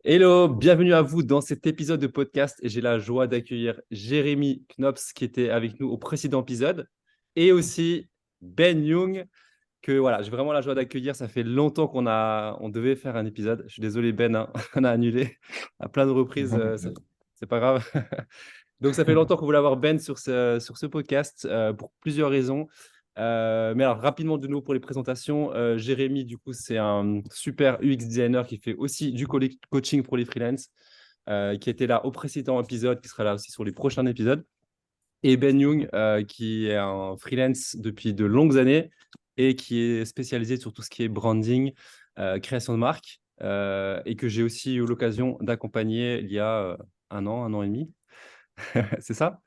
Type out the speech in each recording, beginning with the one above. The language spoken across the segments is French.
Hello, bienvenue à vous dans cet épisode de podcast et j'ai la joie d'accueillir Jérémy Knops qui était avec nous au précédent épisode et aussi Ben Young que voilà, j'ai vraiment la joie d'accueillir. Ça fait longtemps on devait faire un épisode. Je suis désolé Ben, hein, on a annulé à plein de reprises, c'est pas grave. Donc, ça fait longtemps qu'on voulait avoir Ben sur ce podcast pour plusieurs raisons. Mais alors, rapidement, de nouveau pour les présentations, Jérémy, du coup, c'est un super UX designer qui fait aussi du coaching pour les freelances, qui était là au précédent épisode, qui sera là aussi sur les prochains épisodes. Et Ben Young, qui est un freelance depuis de longues années et qui est spécialisé sur tout ce qui est branding, création de marque, et que j'ai aussi eu l'occasion d'accompagner il y a un an et demi. C'est ça?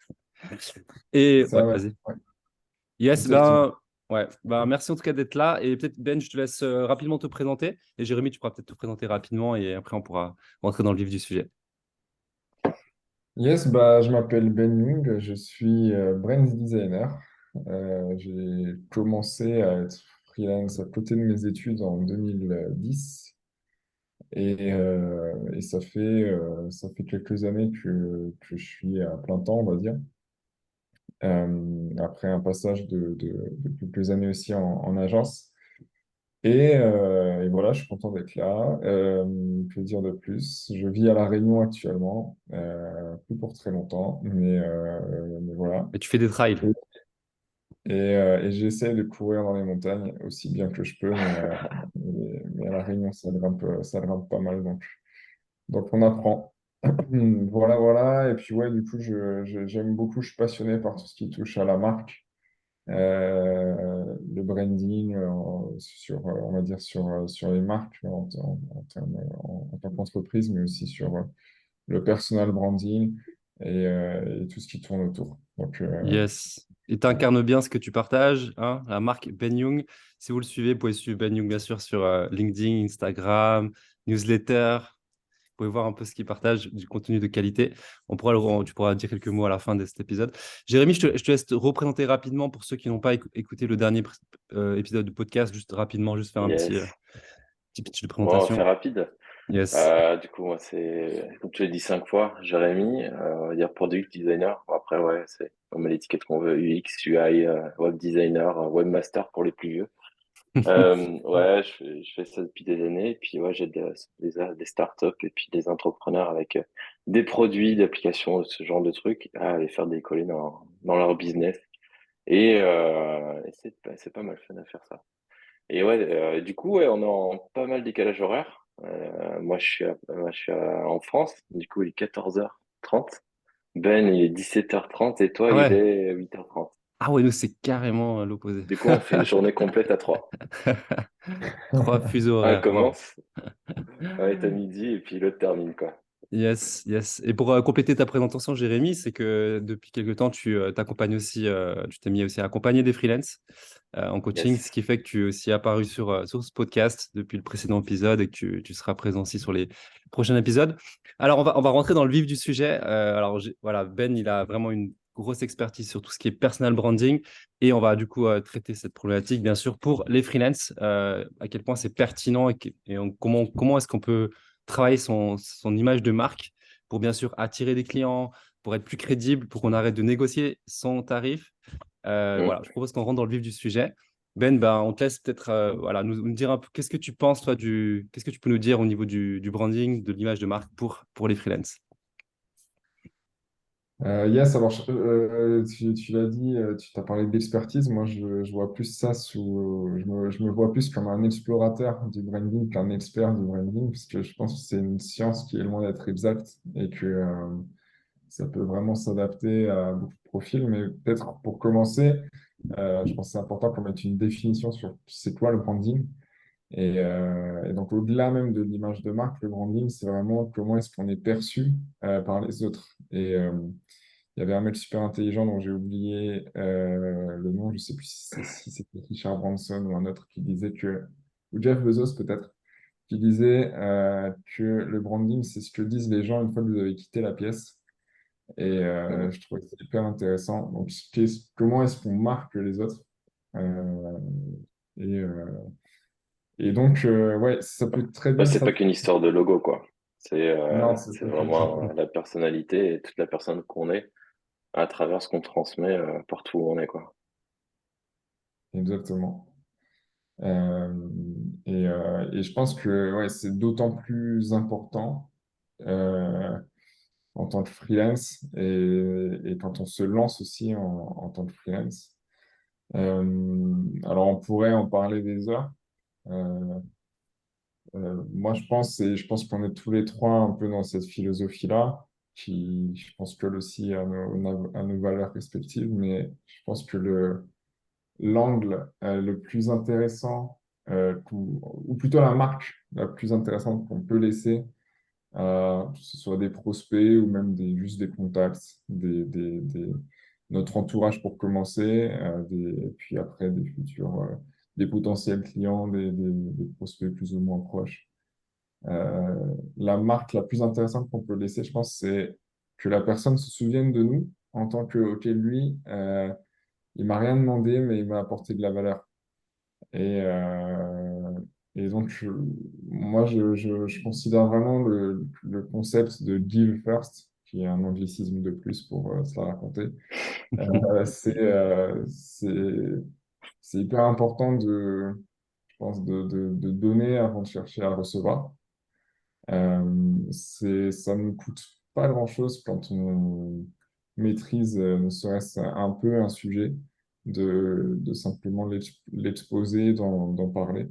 C'est Et ouais, ça, ouais. vas-y. Ouais, Yes, exactement. ouais, merci en tout cas d'être là. Et peut-être Ben, je te laisse rapidement te présenter. Et Jérémy, tu pourras peut-être te présenter rapidement et après on pourra rentrer dans le vif du sujet. Yes, bah, je m'appelle Ben Young, je suis brand designer. J'ai commencé à être freelance à côté de mes études en 2010 et ça fait quelques années que je suis à plein temps, on va dire. Après un passage de quelques années aussi en agence. Et voilà, je suis content d'être là. Que dire de plus? Je vis à La Réunion actuellement, plus pour très longtemps, mais voilà. Et tu fais des trails. Et j'essaie de courir dans les montagnes aussi bien que je peux, mais à La Réunion, ça grimpe pas mal, donc on apprend. Voilà, voilà. Et puis ouais, du coup, j'aime beaucoup, je suis passionné par tout ce qui touche à la marque. Le branding on va dire sur les marques en tant qu'entreprise, mais aussi sur le personal branding et tout ce qui tourne autour. Yes. Et tu Voilà. incarnes bien ce que tu partages, hein, la marque Ben Young. Si vous le suivez, vous pouvez suivre Ben Young bien sûr sur LinkedIn, Instagram, newsletter. Vous pouvez voir un peu ce qu'il partage, du contenu de qualité. Tu pourras dire quelques mots à la fin de cet épisode. Jérémy, je te laisse te représenter rapidement pour ceux qui n'ont pas écouté le dernier épisode de podcast, juste rapidement, juste faire un Yes. petit pitch de Bon, on va faire présentation. rapide. Yes. Du coup, moi, c'est, comme tu l'as dit 5 fois, Jérémy, on va dire product designer. Bon, après, ouais, on met l'étiquette qu'on veut, UX, UI, web designer, webmaster pour les plus vieux. Ouais, je fais ça depuis des années. Et puis, ouais, j'aide des startups et puis des entrepreneurs avec des produits, d'applications, ce genre de trucs, à les faire décoller dans leur business. Et c'est pas mal fun à faire ça. Et ouais, du coup, ouais, on est en pas mal décalage horaire. En France, du coup, il est 14h30. Ben, il est 17h30 et toi, Ah il ouais. est 8h30. Ah ouais, nous, c'est carrément l'opposé. Du coup, on fait une journée complète à 3. Trois fuseaux Un horaires. Waouh. commence, ouais, est à midi et puis l'autre termine, quoi. Yes, yes. Et pour compléter ta présentation, Jérémy, c'est que depuis quelque temps, tu t'accompagnes aussi, tu t'es mis aussi à accompagner des freelances en coaching, Yes. ce qui fait que tu es aussi apparu sur ce podcast depuis le précédent épisode et que tu seras présent aussi sur les prochains épisodes. Alors, on va rentrer dans le vif du sujet. Alors, voilà, Ben, il a vraiment une grosse expertise sur tout ce qui est personal branding et on va du coup traiter cette problématique, bien sûr, pour les freelances, à quel point c'est pertinent comment est-ce qu'on peut travailler son image de marque pour bien sûr attirer des clients, pour être plus crédible, pour qu'on arrête de négocier son tarif. Mm. Voilà, je propose qu'on rentre dans le vif du sujet. Ben, on te laisse peut-être voilà, nous dire un peu qu'est-ce que tu penses, toi, qu'est-ce que tu peux nous dire au niveau du branding, de l'image de marque pour les freelances. Yes, alors tu l'as dit, tu t'as parlé d'expertise. Moi, je vois plus ça je me vois plus comme un explorateur du branding qu'un expert du branding, parce que je pense que c'est une science qui est loin d'être exacte et que ça peut vraiment s'adapter à beaucoup de profils. Mais peut-être pour commencer, je pense que c'est important qu'on mette une définition sur c'est quoi le branding. Et donc, au-delà même de l'image de marque, le branding, c'est vraiment comment est-ce qu'on est perçu par les autres. Il y avait un mec super intelligent dont j'ai oublié le nom, je ne sais plus si c'était Richard Branson ou un autre qui disait que, ou Jeff Bezos peut-être, qui disait que le branding, c'est ce que disent les gens une fois que vous avez quitté la pièce. Mm. Je trouvais ça hyper intéressant. Donc, comment est-ce qu'on marque les autres? Euh, et, euh, et donc, ouais, ça peut très Ouais, bien c'est pas qu'une histoire de logo, quoi. Non, c'est C'est ça. vraiment la personnalité et toute la personne qu'on est à travers ce qu'on transmet partout où on est, quoi. Exactement. Euh, et je pense que ouais, c'est d'autant plus important euh, en tant que freelance et quand on se lance aussi en tant que freelance. Alors, on pourrait en parler des heures. Euh, Moi, je pense qu'on est tous les trois un peu dans cette philosophie-là, qui, je pense, colle aussi à nos valeurs respectives, mais je pense que l'angle le plus intéressant, ou plutôt la marque la plus intéressante qu'on peut laisser, que ce soit des prospects ou même juste des contacts, notre entourage pour commencer, et puis après des futurs, des potentiels clients, des prospects plus ou moins proches. La marque la plus intéressante qu'on peut laisser, je pense, c'est que la personne se souvienne de nous en tant que, OK, lui, il m'a rien demandé, mais il m'a apporté de la valeur. Et, euh, et donc, moi, je considère vraiment le concept de give first, qui est un anglicisme de plus pour se la raconter. C'est hyper important je pense, de donner avant de chercher à recevoir. Ça ne coûte pas grand-chose quand on maîtrise ne serait-ce un peu un sujet, de simplement l'exposer, d'en parler.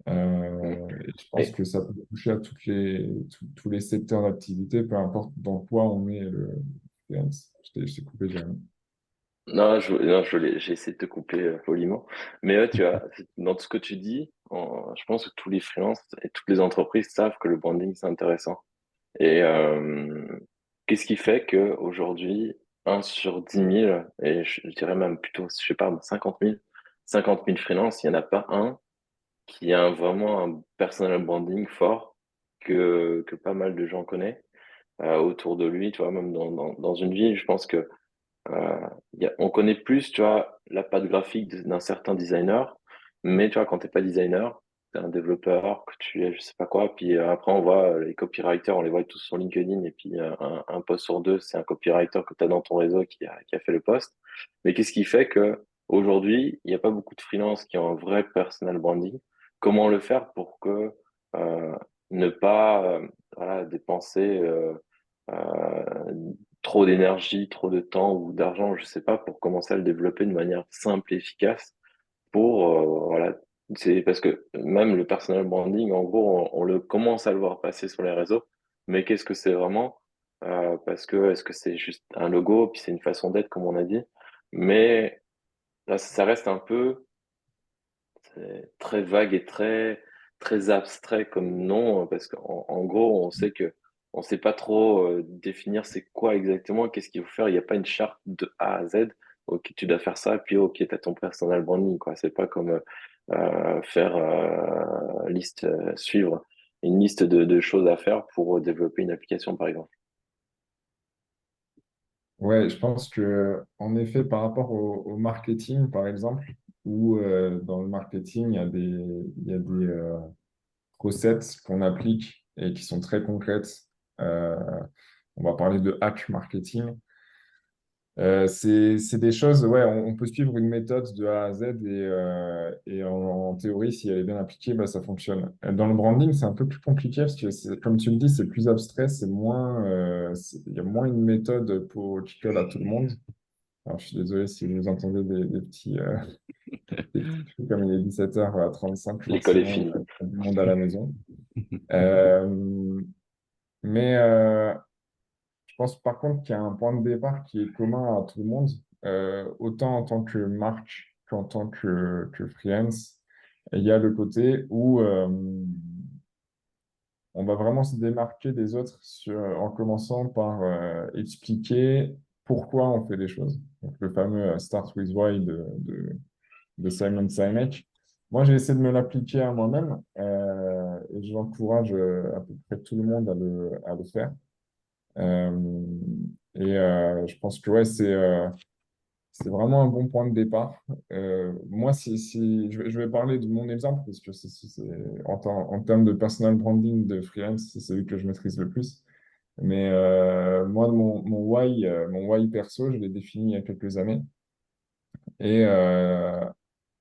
Mm. Et je pense Et que ça peut toucher à tous les secteurs d'activité, peu importe dans quoi on est le freelance. Je t'ai coupé, Jérémy. non, j'ai essayé de te couper poliment. Mais tu vois, dans tout ce que tu dis, je pense que tous les freelances et toutes les entreprises savent que le branding, c'est intéressant. Et qu'est-ce qui fait que aujourd'hui, 1 sur 10 000, et je dirais même plutôt, je sais pas, 50 000 freelances, il n'y en a pas un qui a vraiment un personal branding fort que pas mal de gens connaissent autour de lui, tu vois, même dans une ville, je pense que on connaît plus, tu vois, la patte graphique d'un certain designer, mais tu vois, quand t'es pas designer, t'es un développeur, que tu es, je sais pas quoi, puis après on voit les copywriters, on les voit tous sur LinkedIn, et puis un post sur deux, c'est un copywriter que tu as dans ton réseau qui a fait le post. Mais qu'est-ce qui fait que aujourd'hui, il n'y a pas beaucoup de freelances qui ont un vrai personal branding? Comment le faire pour que euh, ne pas voilà, dépenser trop d'énergie, trop de temps ou d'argent, je sais pas, pour commencer à le développer de manière simple et efficace pour, voilà, c'est parce que même le personal branding, en gros, on le commence à le voir passer sur les réseaux, mais qu'est-ce que c'est vraiment? Parce que est-ce que c'est juste un logo, puis c'est une façon d'être, comme on a dit, mais là, ça reste un peu très vague et très abstrait comme nom, parce en gros, on sait que on sait pas trop définir c'est quoi exactement, qu'est-ce qu'il faut faire. Il n'y a pas une charte de A à Z. Ok, tu dois faire ça, puis ok, tu as ton personal branding, quoi. C'est pas comme faire suivre une liste de choses à faire pour développer une application, par exemple. Ouais, je pense que en effet, par rapport au marketing, par exemple, où dans le marketing, il y a des recettes qu'on applique et qui sont très concrètes. Euh, on va parler de hack marketing. C'est des choses, ouais, on peut suivre une méthode de A à Z et en théorie, si elle est bien appliquée, bah, ça fonctionne. Dans le branding, c'est un peu plus compliqué parce que, comme tu le dis, c'est plus abstrait, il y a moins une méthode qui colle à tout le monde. Alors, je suis désolé si vous entendez des petits trucs comme il est 17h35, L'école est forcément, finie. il y a du monde à la maison. Euh, mais je pense par contre qu'il y a un point de départ qui est commun à tout le monde, autant en tant que marque qu'en tant que freelance. Il y a le côté où on va vraiment se démarquer des autres en commençant par expliquer pourquoi on fait les choses. Donc, le fameux Start with Why de Simon Sinek. Moi, j'ai essayé de me l'appliquer à moi-même et j'encourage à peu près tout le monde à le faire. Euh, je pense que ouais, c'est vraiment un bon point de départ. Moi, je vais parler de mon exemple parce que en termes de personal branding de freelance, c'est celui que je maîtrise le plus. Mais moi, mon why perso, je l'ai défini il y a quelques années. Et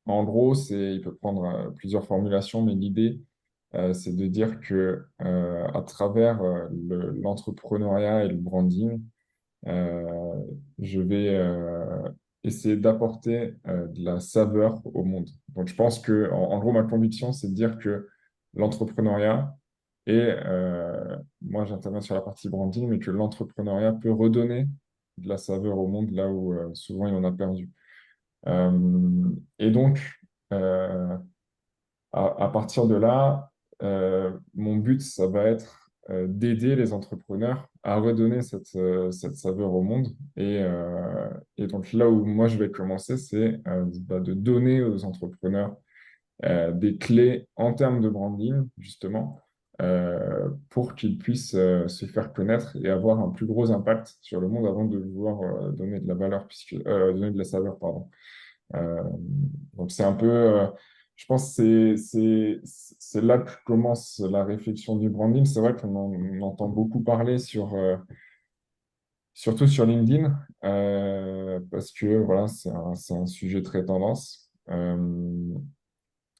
en gros, il peut prendre plusieurs formulations, mais l'idée, c'est de dire que à travers l'entrepreneuriat et le branding, euh, je vais essayer d'apporter de la saveur au monde. Donc, je pense que, en gros, ma conviction, c'est de dire que l'entrepreneuriat, et moi, j'interviens sur la partie branding, mais que l'entrepreneuriat peut redonner de la saveur au monde là où souvent il en a perdu. Et donc, euh, à partir de là, mon but, ça va être d'aider les entrepreneurs à redonner cette saveur au monde. Et donc là où moi je vais commencer, c'est de donner aux entrepreneurs des clés en termes de branding, justement, pour qu'ils puissent se faire connaître et avoir un plus gros impact sur le monde avant de vouloir donner de la valeur, donner de la saveur, pardon. Euh, donc c'est un peu, je pense que c'est là que commence la réflexion du branding. C'est vrai on entend beaucoup parler surtout sur LinkedIn, parce que voilà, c'est un sujet très tendance.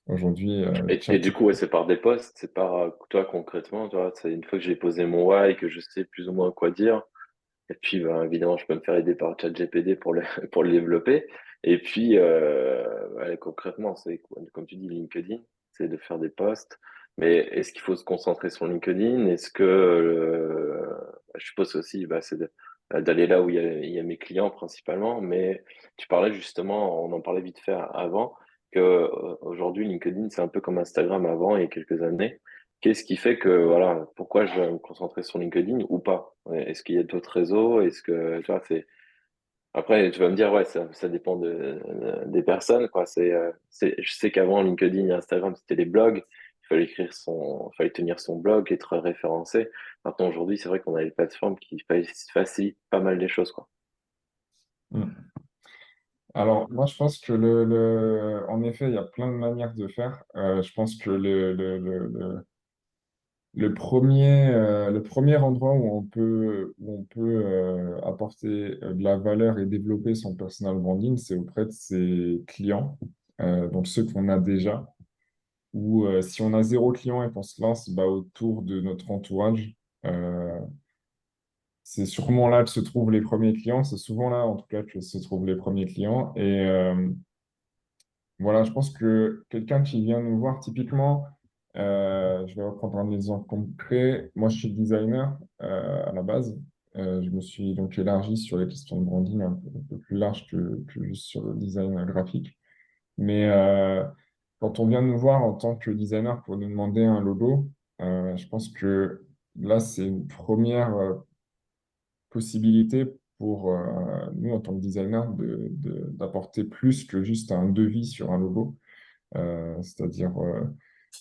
Aujourd'hui, Et du coup, ouais, c'est par des posts, c'est par toi concrètement, tu vois, c'est une fois que j'ai posé mon why, que je sais plus ou moins quoi dire. Et puis, ben, évidemment, je peux me faire aider par ChatGPT pour pour le développer. Et puis, ouais, concrètement, c'est, comme tu dis, LinkedIn, c'est de faire des posts. Mais est-ce qu'il faut se concentrer sur LinkedIn? Est-ce que, je suppose aussi, bah, d'aller là où il y a mes clients principalement. Mais tu parlais justement, on en parlait vite fait avant, que, aujourd'hui, LinkedIn, c'est un peu comme Instagram avant, il y a quelques années. Qu'est-ce qui fait que, voilà, pourquoi je vais me concentrer sur LinkedIn ou pas? Ouais, est-ce qu'il y a d'autres réseaux? Est-ce que, tu vois, c'est, après, tu vas me dire, ouais, ça dépend des personnes, quoi. Je sais qu'avant, LinkedIn et Instagram, c'était les blogs. Il fallait tenir son blog, être référencé. Maintenant, aujourd'hui, c'est vrai qu'on a des plateformes qui facilitent pas mal les choses, quoi. hmm. Alors, moi, je pense que en effet, il y a plein de manières de faire. Je pense que le premier endroit où on peut apporter de la valeur et développer son personal branding, c'est auprès de ses clients, donc ceux qu'on a déjà. Ou si on a zéro client et qu'on se lance bah, autour de notre entourage, euh, c'est sûrement là que se trouvent les premiers clients. C'est souvent là, en tout cas, que se trouvent les premiers clients. Et voilà, je pense que quelqu'un qui vient nous voir, typiquement, je vais reprendre un exemple concret. Moi, je suis designer à la base. Je me suis donc élargi sur les questions de branding un peu plus large que juste sur le design graphique. Mais quand on vient nous voir en tant que designer pour nous demander un logo, je pense que là, c'est une première possibilité pour nous, en tant que designer, d'apporter plus que juste un devis sur un logo. C'est-à-dire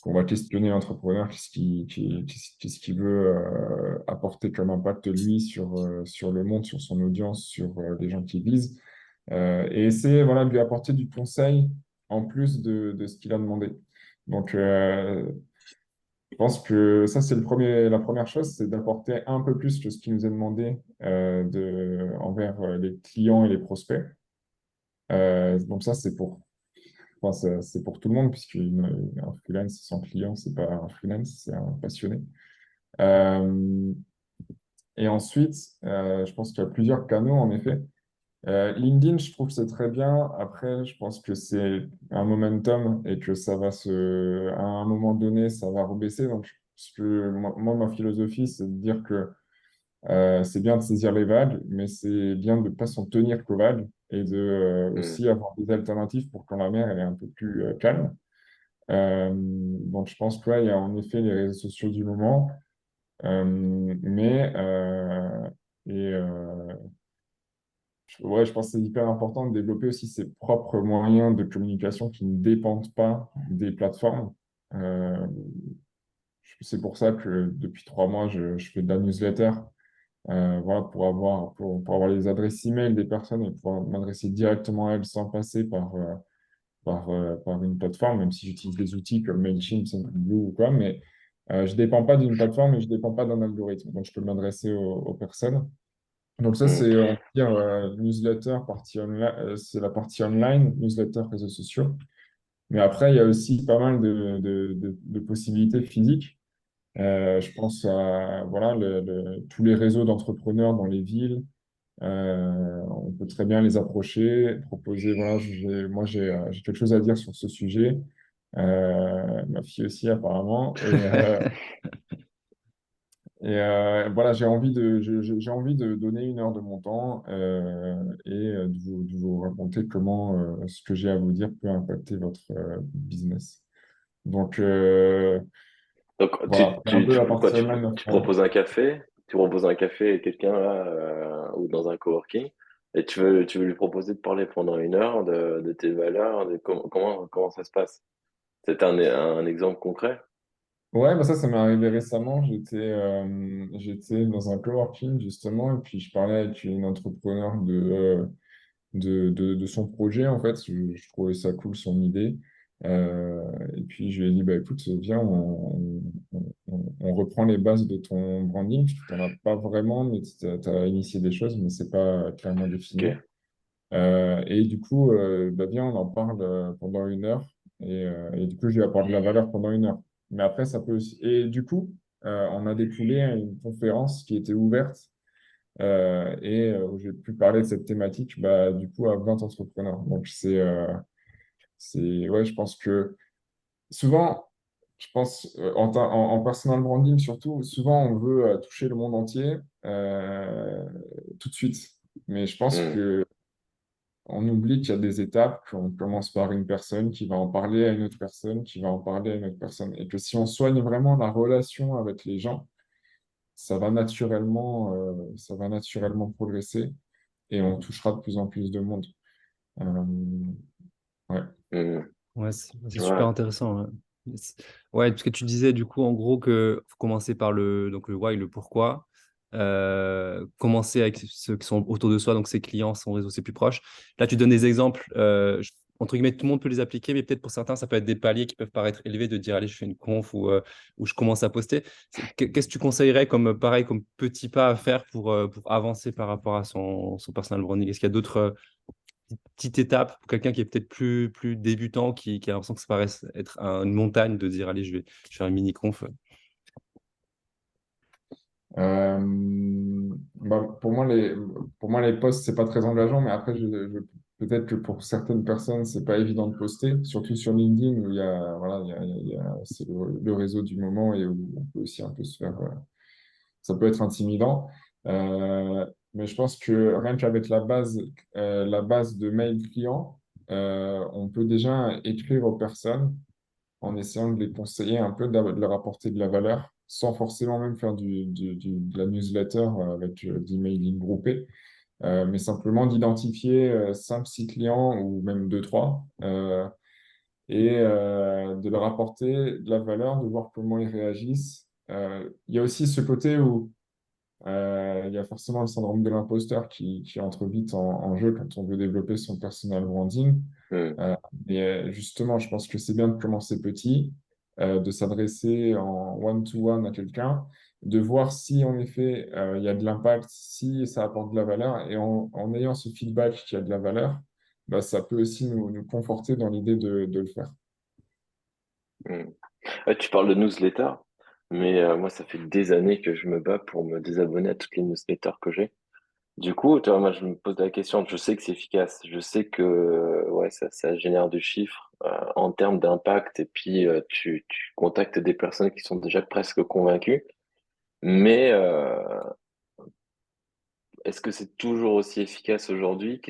qu'on va questionner l'entrepreneur, qu'est-ce qu'il veut apporter comme impact, lui, sur le monde, sur son audience, sur les gens qu'il vise. Et essayer voilà, de lui apporter du conseil en plus de ce qu'il a demandé. Donc, je pense que ça, c'est la première chose, c'est d'apporter un peu plus que ce qui nous est demandé envers les clients et les prospects. Donc ça, enfin, c'est pour tout le monde, puisqu'un freelance sans client, c'est pas un freelance, c'est un passionné. Euh, et ensuite, je pense qu'il y a plusieurs canaux, en effet. LinkedIn, je trouve que c'est très bien. Après, je pense que c'est un momentum et que à un moment donné, ça va rebaisser. Donc, parce que ma philosophie, c'est de dire que c'est bien de saisir les vagues, mais c'est bien de ne pas s'en tenir qu'aux vagues et de Hmm. aussi avoir des alternatives pour quand la mer elle est un peu plus calme. Donc, je pense qu'il y a en effet les réseaux sociaux du moment, mais et, ouais, je pense que c'est hyper important de développer aussi ses propres moyens de communication qui ne dépendent pas des plateformes. Euh, c'est pour ça que depuis 3 mois, je fais de la newsletter voilà, pour avoir les adresses email des personnes et pouvoir m'adresser directement à elles sans passer par une plateforme, même si j'utilise des outils comme Mailchimp, Sendgrid ou quoi, mais je ne dépends pas d'une plateforme et je ne dépends pas d'un algorithme. Donc, je peux m'adresser aux personnes. Donc, ça, Hmm. c'est, on va dire, newsletter, c'est la partie online, newsletter, réseaux sociaux. Mais après, il y a aussi pas mal de possibilités physiques. Je pense à voilà, tous les réseaux d'entrepreneurs dans les villes. On peut très bien les approcher, proposer, voilà, j'ai quelque chose à dire sur ce sujet. Ma fille aussi, apparemment. Voilà, j'ai envie de donner 1 heure de mon temps de vous raconter comment ce que j'ai à vous dire peut impacter votre business. Donc, Donc, voilà, c'est un peu la quoi, partie online. tu proposes un café à quelqu'un là, ou dans un coworking, et tu veux lui proposer de parler pendant 1 heure de tes valeurs, de comment ça se passe? C'est un exemple concret? Ouais, bah ça m'est arrivé récemment. J'étais dans un coworking justement, et puis je parlais avec une entrepreneur de son projet en fait. Je trouvais ça cool son idée. Et puis je lui ai dit, bah écoute, viens, on reprend les bases de ton branding. Tu n'en as pas vraiment, mais tu as initié des choses, mais c'est pas clairement défini. Ok. Et du coup, bah, viens, on en parle pendant 1 heure. Et du coup, je lui apporte de la valeur pendant 1 heure. Mais après, ça peut aussi. Et du coup, on a découlé à une conférence qui était ouverte où j'ai pu parler de cette thématique, bah, du coup, à 20 entrepreneurs. Donc, ouais, je pense que souvent, je pense en personal branding surtout, souvent on veut toucher le monde entier tout de suite. Mais je pense Hmm. que on oublie qu'il y a des étapes, qu'on commence par une personne qui va en parler à une autre personne, qui va en parler à une autre personne. Et que si on soigne vraiment la relation avec les gens, ça va naturellement progresser et on touchera de plus en plus de monde. Euh, ouais. Hmm. Ouais, c'est super Ouais. intéressant. Ouais. Ouais, parce que tu disais du coup en gros que faut commencer par donc le why, le pourquoi. Commencer avec ceux qui sont autour de soi, donc ses clients, son réseau, ses plus proches. Là, tu donnes des exemples. Entre guillemets, tout le monde peut les appliquer, mais peut-être pour certains, ça peut être des paliers qui peuvent paraître élevés de dire allez, je fais une conf ou je commence à poster. Qu'est-ce que tu conseillerais comme pareil, comme petit pas à faire pour avancer par rapport à son personal branding? Est-ce qu'il y a d'autres petite étape pour quelqu'un qui est peut-être plus débutant, qui a l'impression que ça paraît être une montagne de dire, allez, je vais faire une mini-conf. Bah, pour moi, les posts, c'est pas très engageant, mais après, peut-être que pour certaines personnes, c'est pas évident de poster, surtout sur LinkedIn où il y a, voilà, c'est le réseau du moment et où on peut aussi un peu se faire, ça peut être intimidant. Mais je pense que rien qu'avec la base de mail client, on peut déjà écrire aux personnes en essayant de les conseiller un peu, de leur apporter de la valeur, sans forcément même faire de la newsletter avec d'emailing groupé, mais simplement d'identifier 5, 6 clients ou même 2, 3 de leur apporter de la valeur, de voir comment ils réagissent. Il y a aussi ce côté où il y a forcément le syndrome de l'imposteur qui entre vite en jeu quand on veut développer son personal branding. Hmm. Euh, Justement, je pense que c'est bien de commencer petit, de s'adresser en one-to-one à quelqu'un, de voir si en effet il y a de l'impact, si ça apporte de la valeur, et en ayant ce feedback qui a de la valeur, bah, ça peut aussi nous conforter dans l'idée de le faire. Hmm. Ouais, tu parles de newsletter, mais moi, ça fait des années que je me bats pour me désabonner à toutes les newsletters que j'ai. Du coup, tu vois, moi, je me pose la question, je sais que c'est efficace, je sais que ouais, ça génère du chiffre en termes d'impact, et puis tu contactes des personnes qui sont déjà presque convaincues, mais est-ce que c'est toujours aussi efficace aujourd'hui?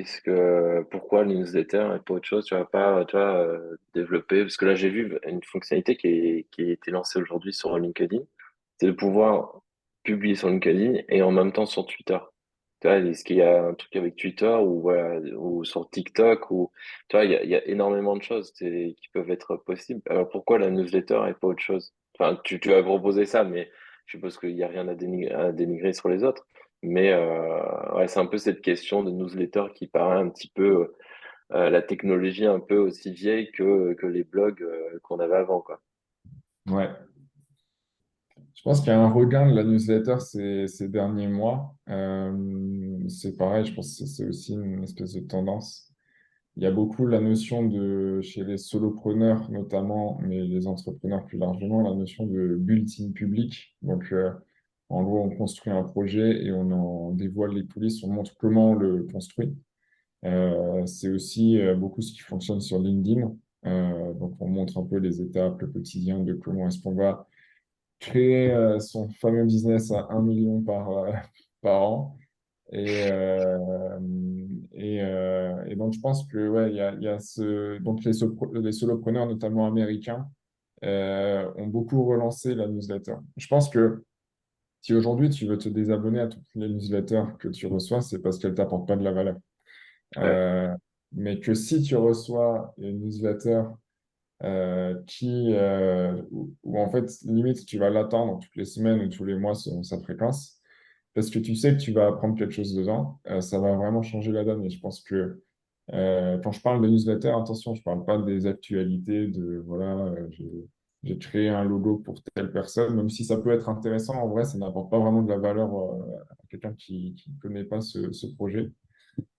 Pourquoi les newsletters et pas autre chose? Tu vas pas, tu vois, développer, parce que là, j'ai vu une fonctionnalité qui a été lancée aujourd'hui sur LinkedIn, c'est de pouvoir publier sur LinkedIn et en même temps sur Twitter. Tu vois, est-ce qu'il y a un truc avec Twitter ou, voilà, ou sur TikTok ou, tu vois, il y a énormément de choses qui peuvent être possibles. Alors pourquoi la newsletter et pas autre chose? Enfin, tu as proposé ça, mais je suppose qu'il n'y a rien à dénigrer sur les autres. Mais ouais, c'est un peu cette question de newsletter qui paraît un petit peu la technologie un peu aussi vieille que les blogs qu'on avait avant, quoi. Ouais. Je pense qu'il y a un regain de la newsletter ces derniers mois. C'est pareil, je pense que c'est aussi une espèce de tendance. Il y a beaucoup la notion de, chez les solopreneurs notamment, mais les entrepreneurs plus largement, la notion de bulletin public. Donc, en gros, on construit un projet et on en dévoile les coulisses, on montre comment on le construit. C'est aussi beaucoup ce qui fonctionne sur LinkedIn. Donc, on montre un peu les étapes, le quotidien de comment est-ce qu'on va créer son fameux business à 1 million par an. Et, euh, et donc, je pense que ouais, il y a donc les solopreneurs, notamment américains, ont beaucoup relancé la newsletter. Je pense que si aujourd'hui tu veux te désabonner à toutes les newsletters que tu reçois, c'est parce qu'elles t'apportent pas de la valeur. Ouais. Euh, mais que si tu reçois une newsletter où en fait, limite, tu vas l'attendre toutes les semaines ou tous les mois selon sa fréquence, parce que tu sais que tu vas apprendre quelque chose dedans, ça va vraiment changer la donne. Et je pense que quand je parle de newsletter, attention, je parle pas des actualités, de voilà, j'ai créé un logo pour telle personne, même si ça peut être intéressant, en vrai, ça n'apporte pas vraiment de la valeur à quelqu'un qui ne connaît pas ce projet.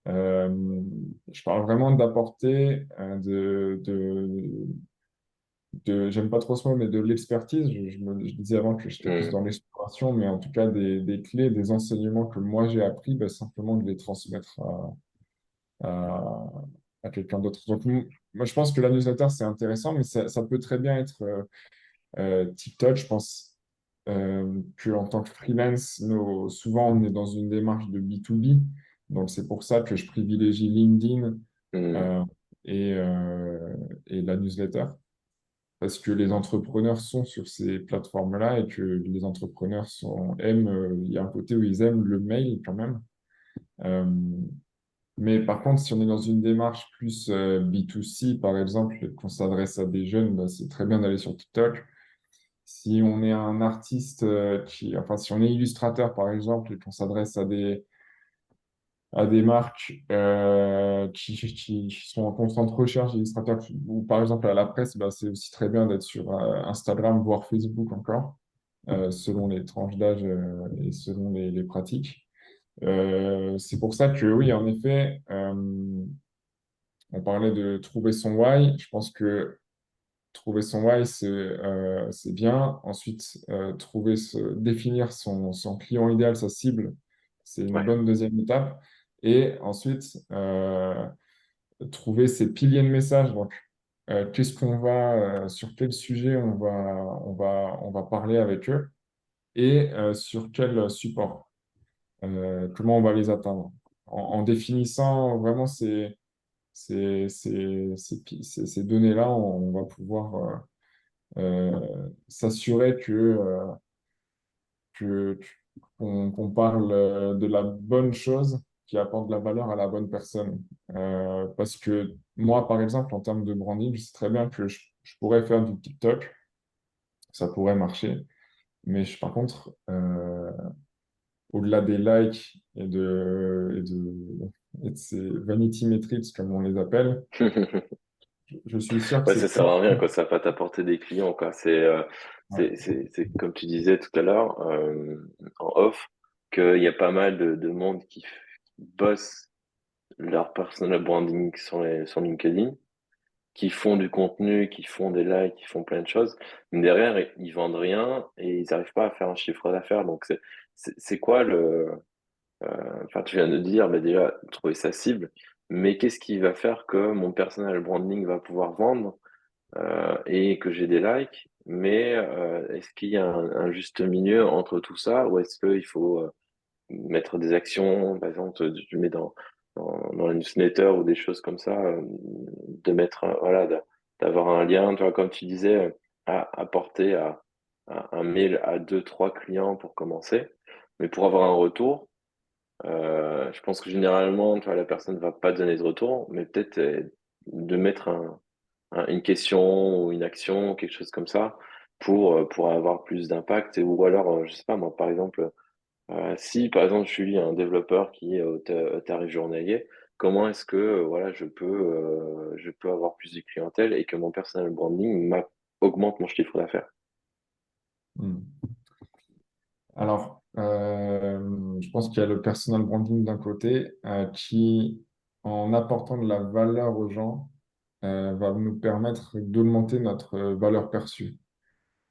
Euh, je parle vraiment d'apporter j'aime pas trop ce mot, mais de l'expertise. Je disais avant que j'étais plus Mm. dans l'exploration, mais en tout cas des clés, des enseignements que moi j'ai appris, ben, simplement de les transmettre à, à quelqu'un d'autre. Donc, moi, je pense que la newsletter, c'est intéressant, mais ça peut très bien être TikTok. Je pense qu'en tant que freelance, souvent, on est dans une démarche de B2B. Donc, c'est pour ça que je privilégie LinkedIn Mm. euh, et, et la newsletter parce que les entrepreneurs sont sur ces plateformes-là et que les entrepreneurs aiment, il y a un côté où ils aiment le mail quand même. Euh, mais par contre, si on est dans une démarche plus B2C, par exemple, et qu'on s'adresse à des jeunes, bah, c'est très bien d'aller sur TikTok. Si on est un artiste enfin, si on est illustrateur, par exemple, et qu'on s'adresse à des marques qui sont en constante recherche d'illustrateurs, ou par exemple à la presse, bah, c'est aussi très bien d'être sur Instagram, voire Facebook encore, selon les tranches d'âge et selon les pratiques. C'est pour ça que oui, en effet, on parlait de trouver son why. Je pense que trouver son why, c'est bien. Ensuite, définir son client idéal, sa cible, c'est une Ouais. bonne deuxième étape. Et ensuite, trouver ses piliers de message. Donc, sur quel sujet on va parler avec eux et sur quel support, comment on va les atteindre. En définissant vraiment ces données-là, on va pouvoir s'assurer que, qu'on parle de la bonne chose qui apporte de la valeur à la bonne personne. Parce que moi, par exemple, en termes de branding, je sais très bien que je pourrais faire du TikTok, ça pourrait marcher, mais par contre, au-delà des likes et de ces vanity metrics, comme on les appelle, je suis sûr que Ouais, c'est ça sert plus... à rien, quoi. Ça va pas t'apporter des clients, quoi. C'est comme tu disais tout à l'heure, en off, qu'il y a pas mal de monde qui bosse leur personal branding sur LinkedIn, qui font du contenu, qui font des likes, qui font plein de choses. Mais derrière, ils vendent rien et ils n'arrivent pas à faire un chiffre d'affaires. Donc, c'est quoi enfin, tu viens de dire, bah, déjà, trouver sa cible. Mais qu'est-ce qui va faire que mon personal branding va pouvoir vendre et que j'ai des likes, mais est-ce qu'il y a un juste milieu entre tout ça ou est-ce qu'il faut mettre des actions, par exemple, tu mets dans la newsletter ou des choses comme ça, de mettre, voilà, d'avoir un lien, tu vois, comme tu disais, à apporter un mail à deux, trois clients pour commencer, mais pour avoir un retour, je pense que généralement, tu vois, la personne ne va pas donner de retour, mais peut-être de mettre une question ou une action, quelque chose comme ça, pour avoir plus d'impact. Ou alors, je sais pas, moi, par exemple, Si par exemple je suis un développeur qui est au tarif journalier, comment est-ce que voilà je peux avoir plus de clientèle et que mon personal branding augmente mon chiffre d'affaires? Hmm. Alors, je pense qu'il y a le personal branding d'un côté qui, en apportant de la valeur aux gens, va nous permettre d'augmenter notre valeur perçue.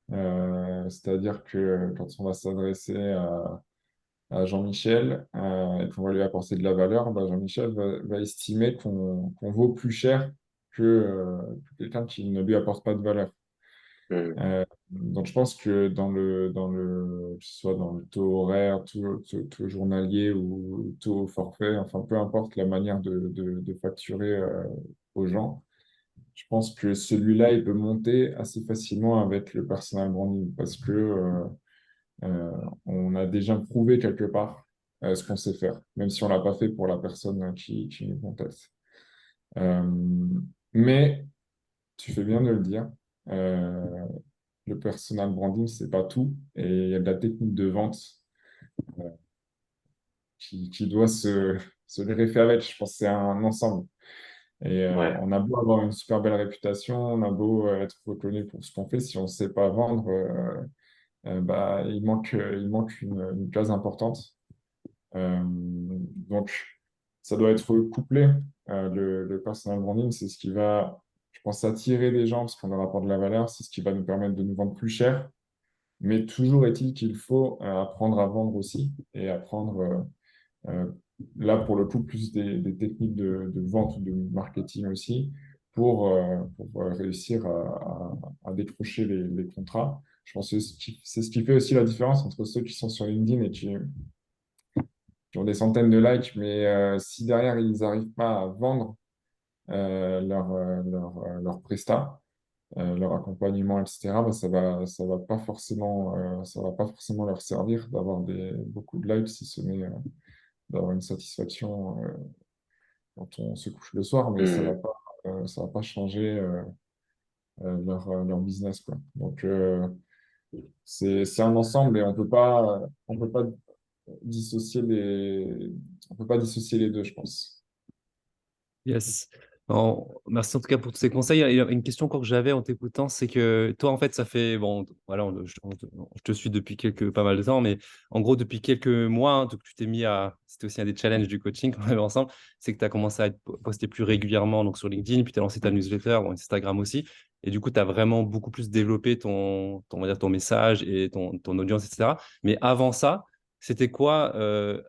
C'est-à-dire que quand on va s'adresser à Jean-Michel et qu'on va lui apporter de la valeur, bah, Jean-Michel va estimer qu'on vaut plus cher que quelqu'un qui ne lui apporte pas de valeur. Hmm. Donc, je pense que que ce soit dans le taux horaire, taux journalier ou taux forfait, enfin, peu importe la manière de facturer aux gens, je pense que celui-là, il peut monter assez facilement avec le personal branding parce que euh, on a déjà prouvé quelque part ce qu'on sait faire, même si on l'a pas fait pour la personne qui nous contacte. Euh, mais tu fais bien de le dire. euh, le personal branding, c'est pas tout. Et il y a de la technique de vente euh, qui doit se greffer avec. Je pense que c'est un ensemble. Et Ouais. on a beau avoir une super belle réputation, on a beau être reconnu pour ce qu'on fait, si on ne sait pas vendre, bah, il manque une case importante. Donc, ça doit être couplé. Le personal branding, c'est ce qui va, je pense, attirer des gens parce qu'on leur apporte de la valeur, c'est ce qui va nous permettre de nous vendre plus cher. Mais toujours est-il qu'il faut apprendre à vendre aussi et apprendre, euh, là pour le coup, plus des techniques de vente ou de marketing aussi pour réussir à décrocher les contrats. Je pense que c'est ce qui fait aussi la différence entre ceux qui sont sur LinkedIn et qui ont des centaines de likes, mais si derrière ils n'arrivent pas à vendre leur prestat, leur accompagnement, etc., bah, ça va pas forcément leur servir d'avoir beaucoup de likes, si ce n'est d'avoir une satisfaction quand on se couche le soir, mais Hmm. ça va pas changer leur business, quoi. Donc, c'est un ensemble et on peut pas dissocier on peut pas dissocier les deux, je pense. Yes. Merci en tout cas pour tous ces conseils. Il y a une question encore que j'avais en t'écoutant, c'est que toi, en fait, ça fait, bon, voilà, je te suis depuis pas mal de temps, mais en gros, depuis quelques mois, hein, donc tu t'es mis c'était aussi un des challenges du coaching qu'on avait ensemble, c'est que tu as commencé à poster plus régulièrement donc sur LinkedIn, puis tu as lancé ta newsletter, bon, Instagram aussi, et du coup, tu as vraiment beaucoup plus développé on va dire, ton message et ton audience, etc. Mais avant ça, c'était quoi,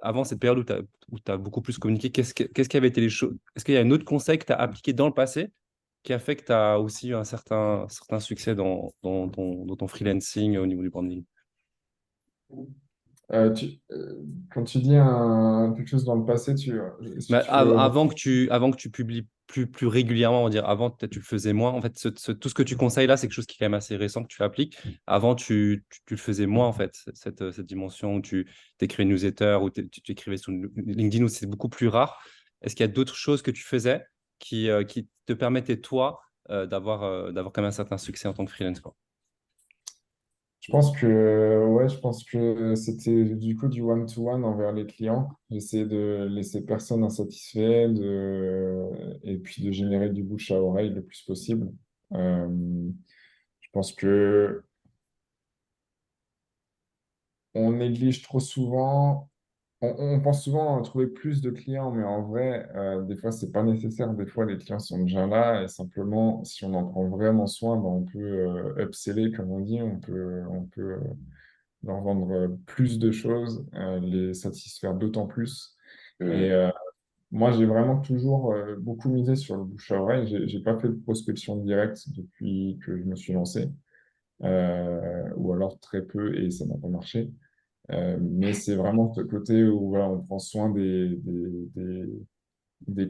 avant cette période où tu as beaucoup plus communiqué, qu'est-ce qui avait été les choses? Est-ce qu'il y a un autre conseil que tu as appliqué dans le passé qui a fait que tu as aussi eu un certain succès dans ton freelancing au niveau du branding? Quand tu dis quelque chose dans le passé, est-ce que Mais tu peux... avant que tu publies plus régulièrement, on va dire, avant peut-être tu le faisais moins. En fait, tout ce que tu conseilles là, c'est quelque chose qui est quand même assez récent que tu appliques. Avant, tu le faisais moins, en fait, cette dimension où tu écrivais une newsletter ou tu écrivais sur LinkedIn où c'est beaucoup plus rare. Est-ce qu'il y a d'autres choses que tu faisais qui te permettaient, toi, d'avoir quand même un certain succès en tant que freelance, quoi? Je pense que c'était du coup du one-to-one envers les clients. J'essayais de laisser personne insatisfait et puis de générer du bouche à oreille le plus possible. Euh, je pense que on néglige trop souvent. On pense souvent à trouver plus de clients, mais en vrai, des fois, c'est pas nécessaire. Des fois, les clients sont déjà là et simplement, si on en prend vraiment soin, ben, on peut upseller, comme on dit, on peut leur vendre plus de choses, les satisfaire d'autant plus. Et Hmm. moi, j'ai vraiment toujours beaucoup misé sur le bouche à oreille. J'ai pas fait de prospection directe depuis que je me suis lancé, ou alors très peu et ça n'a pas marché. Mais c'est vraiment ce côté où voilà, on prend soin des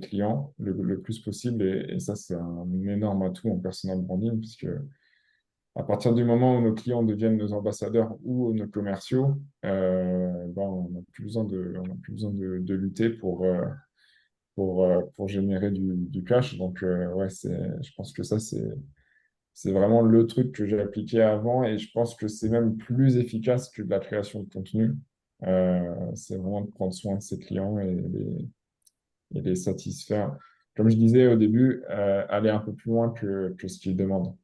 clients le plus possible et ça, c'est un énorme atout en personal branding puisque à partir du moment où nos clients deviennent nos ambassadeurs ou nos commerciaux, ben, on n'a plus besoin de lutter pour générer du cash. Donc, ouais, je pense que ça, c'est vraiment le truc que j'ai appliqué avant et je pense que c'est même plus efficace que de la création de contenu. C'est vraiment de prendre soin de ses clients et les satisfaire. Comme je disais au début, aller un peu plus loin que ce qu'ils demandent.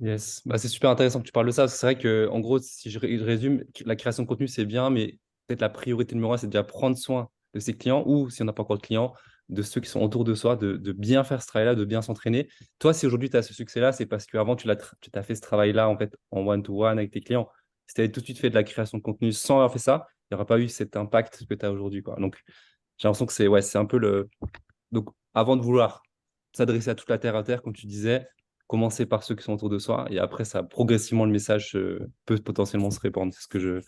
Yes, bah, c'est super intéressant que tu parles de ça, parce que c'est vrai que, en gros, si je résume, la création de contenu, c'est bien, mais peut-être la priorité numéro un, c'est déjà prendre soin de ses clients, ou si on n'a pas encore de clients, de ceux qui sont autour de soi, de bien faire ce travail-là, de bien s'entraîner. Toi, si aujourd'hui tu as ce succès-là, c'est parce qu'avant, tu t'as fait ce travail-là en fait en one-to-one avec tes clients. Si tu avais tout de suite fait de la création de contenu sans avoir fait ça, il n'y aurait pas eu cet impact que tu as aujourd'hui, quoi. Donc, j'ai l'impression que c'est un peu le. Donc, avant de vouloir s'adresser à toute la terre à terre, comme tu disais, commencer par ceux qui sont autour de soi, et après, ça, progressivement, le message peut potentiellement se répandre. C'est ce que je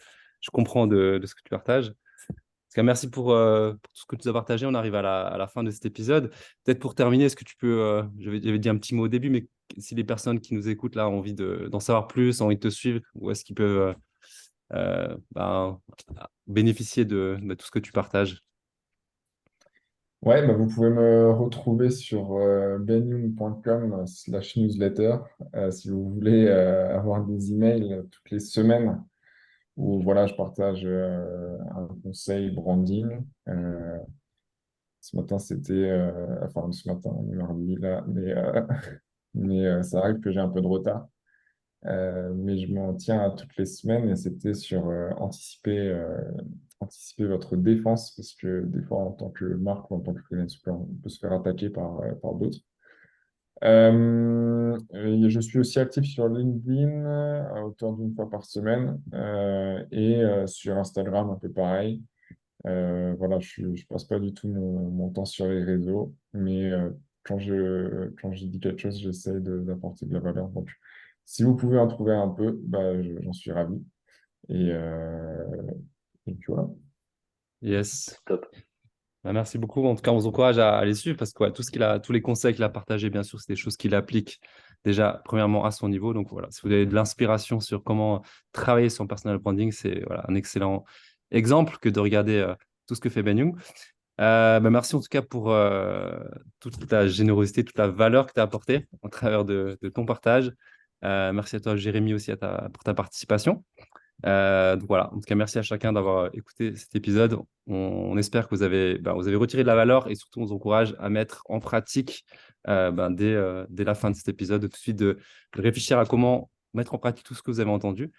comprends de ce que tu partages. En tout cas, merci pour tout ce que tu as partagé. On arrive à la fin de cet épisode. Peut-être pour terminer, est-ce que tu peux, j'avais dit un petit mot au début, mais si les personnes qui nous écoutent là ont envie d'en savoir plus, ont envie de te suivre, où est-ce qu'ils peuvent bénéficier de tout ce que tu partages? Ouais, bah, vous pouvez me retrouver sur benyoung.com/newsletter si vous voulez avoir des emails toutes les semaines où voilà, je partage un conseil branding. Ce matin, enfin ce matin, on est mardi là, mais ça arrive que j'ai un peu de retard. Mais je m'en tiens à toutes les semaines et c'était sur anticiper votre défense parce que des fois, en tant que marque ou en tant que freelance, on peut se faire attaquer par d'autres. Et je suis aussi actif sur LinkedIn à hauteur d'une fois par semaine et sur Instagram un peu pareil. Voilà, je passe pas du tout mon temps sur les réseaux, mais quand je dis quelque chose, j'essaie d'apporter de la valeur. Donc, si vous pouvez en trouver un peu, bah, j'en suis ravi. Et, euh, et puis voilà. Yes. Top. Bah, merci beaucoup. En tout cas, on vous encourage à les suivre parce que ouais, tous les conseils qu'il a partagés, bien sûr, c'est des choses qu'il applique déjà, premièrement, à son niveau. Donc voilà, si vous avez de l'inspiration sur comment travailler son personal branding, c'est voilà, un excellent exemple que de regarder tout ce que fait Ben Young. Bah, merci en tout cas pour toute ta générosité, toute la valeur que tu as apportée au travers de ton partage. Merci à toi, Jérémy, aussi pour ta participation. Donc voilà, en tout cas, merci à chacun d'avoir écouté cet épisode. On espère que vous avez retiré de la valeur et surtout, on vous encourage à mettre en pratique dès la fin de cet épisode, tout de suite de réfléchir à comment mettre en pratique tout ce que vous avez entendu.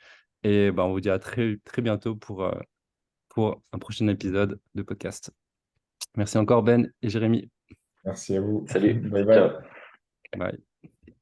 Et on vous dit à très, très bientôt pour un prochain épisode de podcast. Merci encore, Ben et Jérémy. Merci à vous. Salut. Bye Ciao. bye. Bye.